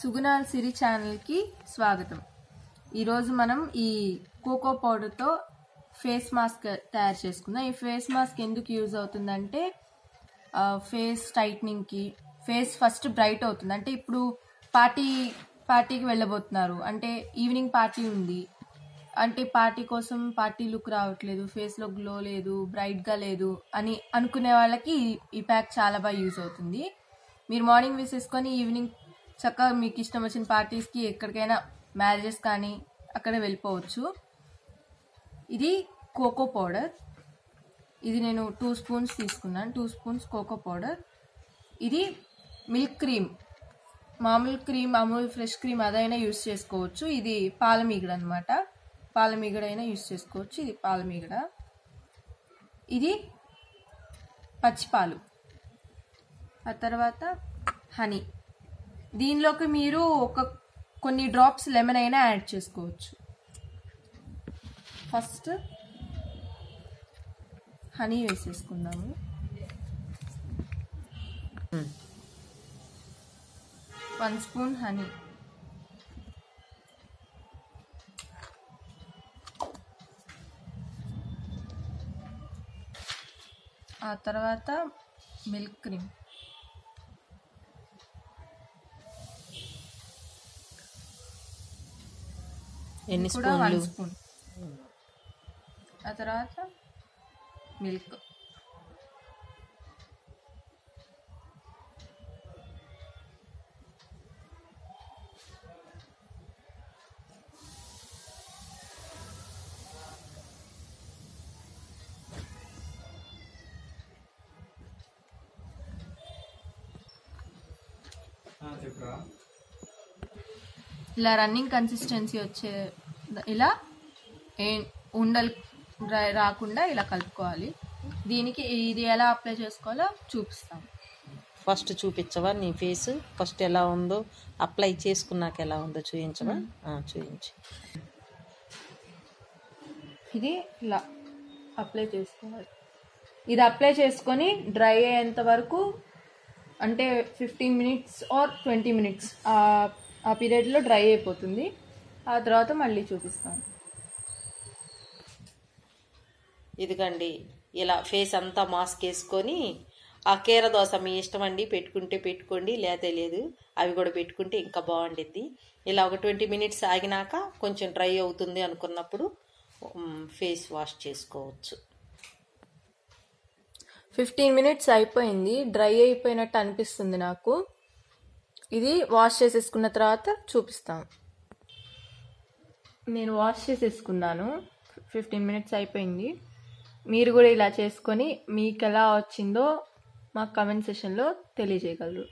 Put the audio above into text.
సుగుణాల సిరి ఛానల్కి స్వాగతం. ఈరోజు మనం ఈ కోకో పౌడర్తో ఫేస్ మాస్క్ తయారు చేసుకుందాం. ఈ ఫేస్ మాస్క్ ఎందుకు యూజ్ అవుతుందంటే ఫేస్ టైట్నింగ్కి, ఫేస్ ఫస్ట్ బ్రైట్ అవుతుంది. అంటే ఇప్పుడు పార్టీకి వెళ్ళబోతున్నారు, అంటే ఈవినింగ్ పార్టీ ఉంది అంటే పార్టీ కోసం పార్టీ లుక్ రావట్లేదు, ఫేస్లో గ్లో లేదు, బ్రైట్గా లేదు అని అనుకునే వాళ్ళకి ఈ ప్యాక్ చాలా బాగా యూజ్ అవుతుంది. మీరు మార్నింగ్ వేసేసుకొని ఈవినింగ్ చక్కగా మీకు ఇష్టం వచ్చిన పార్టీస్కి, ఎక్కడికైనా మ్యారేజెస్ కానీ అక్కడ వెళ్ళిపోవచ్చు. ఇది కోకో పౌడర్. ఇది నేను 2 స్పూన్స్ తీసుకున్నాను, 2 స్పూన్స్ కోకో పౌడర్. ఇది మిల్క్ క్రీమ్, మామూలు క్రీమ్, అమూల్ ఫ్రెష్ క్రీమ్ అదైనా యూజ్ చేసుకోవచ్చు. ఇది పాలమీగడ అనమాట, పాలమీగడ అయినా యూజ్ చేసుకోవచ్చు. ఇది పాలమీగడ. ఇది పచ్చిపాలు. ఆ తర్వాత హనీ. దీనిలోకి మీరు కొన్ని డ్రాప్స్ లెమన్ అయినా యాడ్ చేసుకోవచ్చు. ఫస్ట్ హనీ వేసేసుకుందాము. One spoon honey. ఆ తర్వాత మిల్క్ క్రీమ్. కూడా 1 స్పూన్. ఆ తర్వాత మిల్క్. ఇలా రన్నింగ్ కన్సిస్టెన్సీ వచ్చే, ఇలా ఉండలు రాకుండా ఇలా కలుపుకోవాలి. దీనికి ఇది ఎలా అప్లై చేసుకోవాలో చూపిస్తాం. ఫస్ట్ చూపించవా నీ ఫేస్ ఫస్ట్ ఎలా ఉందో, అప్లై చేసుకున్నాక ఎలా ఉందో చూపించవా? చూపించు. ఇది ఇలా అప్లై చేసుకోవాలి. ఇది అప్లై చేసుకొని డ్రై అయ్యేంత వరకు, అంటే 15 మినిట్స్ ఆర్ 20 మినిట్స్ ఆ పీరియడ్లో డ్రై అయిపోతుంది. ఆ తర్వాత మళ్ళీ చూపిస్తాను. ఇదిగండి, ఇలా ఫేస్ అంతా మాస్క్ వేసుకొని ఆ కీర దోశ మీ ఇష్టం అండి, పెట్టుకుంటే పెట్టుకోండి, లేతే లేదు. అవి కూడా పెట్టుకుంటే ఇంకా బాగుండిద్ది. ఇలా ఒక 20 మినిట్స్ ఆగినాక కొంచెం డ్రై అవుతుంది అనుకున్నప్పుడు ఫేస్ వాష్ చేసుకోవచ్చు. 15 మినిట్స్ అయిపోయింది, డ్రై అయిపోయినట్టు అనిపిస్తుంది నాకు. ఇది వాష్ చేసేసుకున్న తర్వాత చూపిస్తాను. నేను వాష్ చేసేసుకున్నాను, 15 మినిట్స్ అయిపోయింది. మీరు కూడా ఇలా చేసుకొని మీకు ఎలా వచ్చిందో మాకు కామెంట్ సెక్షన్లో తెలియజేయగలరు.